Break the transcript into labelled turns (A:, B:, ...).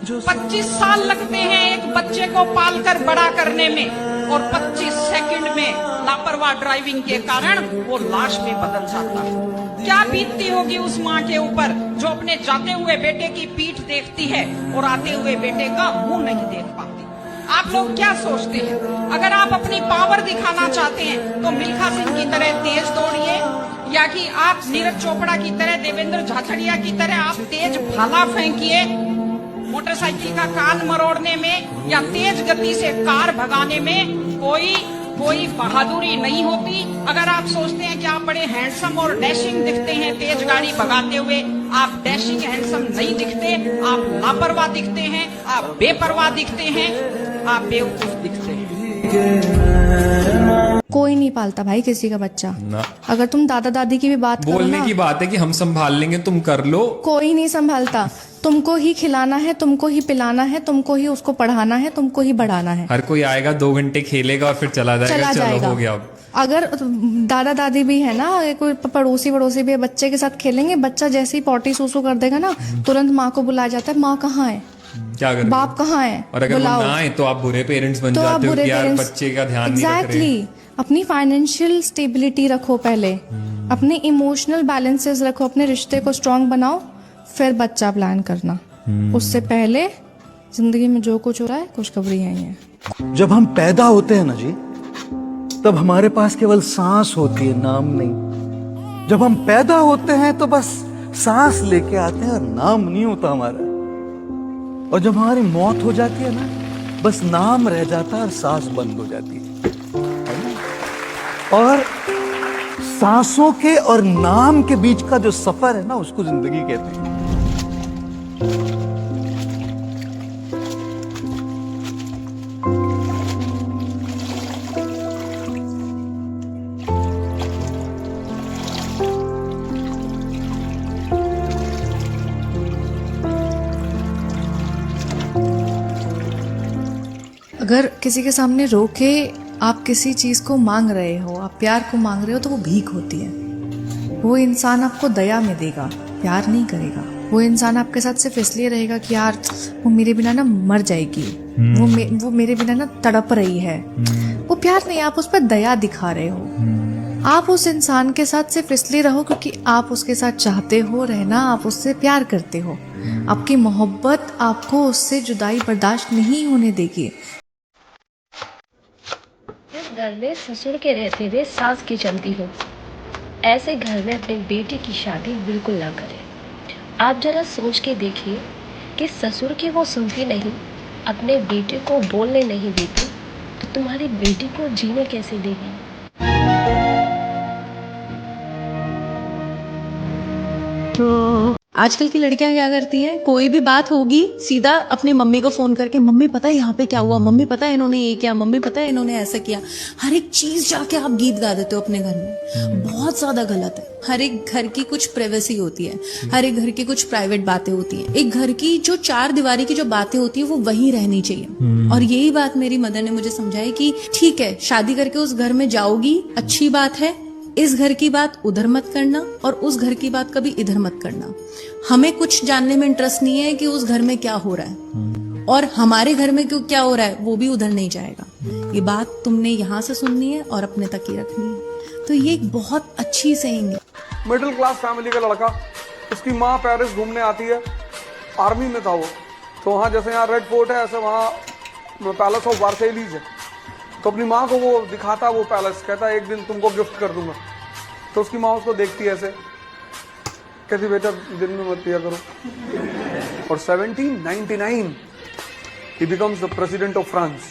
A: 25 साल लगते हैं एक बच्चे को पालकर बड़ा करने में, और 25 सेकंड में लापरवाह ड्राइविंग के कारण वो लाश में बदल जाता है। क्या बीतती होगी उस माँ के ऊपर जो अपने जाते हुए बेटे की पीठ देखती है और आते हुए बेटे का मुंह नहीं देख पाती। आप लोग क्या सोचते हैं? अगर आप अपनी पावर दिखाना चाहते हैं तो मिल्खा सिंह की तरह तेज दौड़िए, या कि आप नीरज चोपड़ा की तरह, देवेंद्र झाझड़िया की तरह आप तेज भाला फेंकिए मोटरसाइकिल का कान मरोड़ने में, या तेज गति से कार भगाने में कोई बहादुरी नहीं होती। अगर आप सोचते हैं कि आप बड़े हैंडसम और डैशिंग दिखते हैं तेज गाड़ी भगाते हुए, आप डैशिंग हैंडसम नहीं दिखते, आप लापरवाह दिखते हैं, आप बेपरवाह दिखते हैं, आप बेवकूफ दिखते हैं।
B: कोई नहीं पालता भाई किसी का बच्चा ना। अगर तुम दादा दादी की भी बात करो
C: बोलने की बात है कि हम संभाल लेंगे, तुम कर लो।
B: कोई नहीं संभालता। तुमको ही खिलाना है, तुमको ही पिलाना है, तुमको ही उसको पढ़ाना है, तुमको ही बढ़ाना है।
C: हर कोई आएगा 2 घंटे खेलेगा और फिर चला जाएगा। चलो हो गया।
B: अगर दादा दादी भी है ना, कोई पड़ोसी भी है, बच्चे के साथ खेलेंगे, बच्चा जैसे ही पॉटी सूसू कर देगा ना, तुरंत माँ को बुलाया जाता है। माँ कहाँ है?
C: क्या करें?
B: बाप कहाँ है?
C: और अगर वो ना आए तो आप बुरे पेरेंट्स बन जाते हो कि यार बच्चे का ध्यान नहीं रख रहे।
B: अपनी फाइनेंशियल स्टेबिलिटी रखो पहले, अपने इमोशनल बैलेंसेस रखो, अपने रिश्ते को स्ट्रांग बनाओ, फिर बच्चा प्लान करना। उससे पहले जिंदगी में जो कुछ हो रहा है खुशखबरी है।
D: जब हम पैदा होते हैं ना जी, तब हमारे पास केवल सांस होती है, नाम नहीं। जब हम पैदा होते हैं तो बस सांस लेके आते हैं और नाम नहीं होता हमारा। और जब हमारी मौत हो जाती है ना, बस नाम रह जाता है और सांस बंद हो जाती है। और सांसों के और नाम के बीच का जो सफर है ना, उसको जिंदगी कहते हैं।
B: अगर किसी के सामने रोके आप किसी चीज को मांग रहे हो, आप प्यार को मांग रहे हो, तो वो भीख होती है। वो इंसान आपको दया में देगा, प्यार नहीं करेगा। वो इंसान आपके साथ सिर्फ इसलिए रहेगा कि यार वो मेरे बिना ना मर जाएगी, वो मेरे बिना ना तड़प रही है। वो प्यार नहीं, आप उस पर दया दिखा रहे हो। आप उस इंसान के साथ सिर्फ इसलिए रहो क्योंकि आप उसके साथ चाहते हो रहना, आप उससे प्यार करते हो। आपकी मोहब्बत आपको उससे जुदाई बर्दाश्त नहीं होने देगी।
E: घर में ससुर के रहते हुए सास की चलती हो, ऐसे घर में अपने बेटे की शादी बिल्कुल ना करें। आप जरा सोच के देखिए कि ससुर की वो सुनती नहीं, अपने बेटे को बोलने नहीं देती, तो तुम्हारी बेटी को जीने कैसे देगी?
F: आजकल की लड़कियां क्या करती हैं, कोई भी बात होगी सीधा अपनी मम्मी को फोन करके, मम्मी पता है यहाँ पे क्या हुआ, मम्मी पता है इन्होंने ये किया, मम्मी पता है इन्होंने ऐसा किया। हर एक चीज जाके आप गीत गा देते हो अपने घर में। बहुत ज्यादा गलत है। हर एक घर की कुछ प्राइवेसी होती है, हर एक घर की कुछ प्राइवेट बातें होती हैं। एक घर की जो 4 दीवारी की जो बातें होती है वो वही रहनी चाहिए। और यही बात मेरी मदर ने मुझे समझाई कि ठीक है, शादी करके उस घर में जाओगी, अच्छी बात है, इस घर की बात उधर मत करना और उस घर की बात कभी इधर मत करना। हमें कुछ जानने में इंटरेस्ट नहीं है कि उस घर में क्या हो रहा है, और हमारे घर में क्यों क्या हो रहा है वो भी उधर नहीं जाएगा। ये बात तुमने यहाँ से सुननी है और अपने तक ही रखनी है। तो ये एक बहुत अच्छी सेइंग है।
G: मिडिल क्लास फैमिली का लड़का, उसकी माँ पेरिस घूमने आती है, आर्मी में था वो, तो वहाँ जैसे यहाँ रेड फोर्ट है, ऐसे वहाँ पैलेस ऑफ वर्सेलीज है। तो अपनी माँ को वो दिखाता वो पैलेस, कहता है एक दिन तुमको गिफ्ट कर दूंगा। तो उसकी माँ उसको देखती है ऐसे, कहती बेटा दिन में मत पिया करो। और 1799 he becomes the president of France।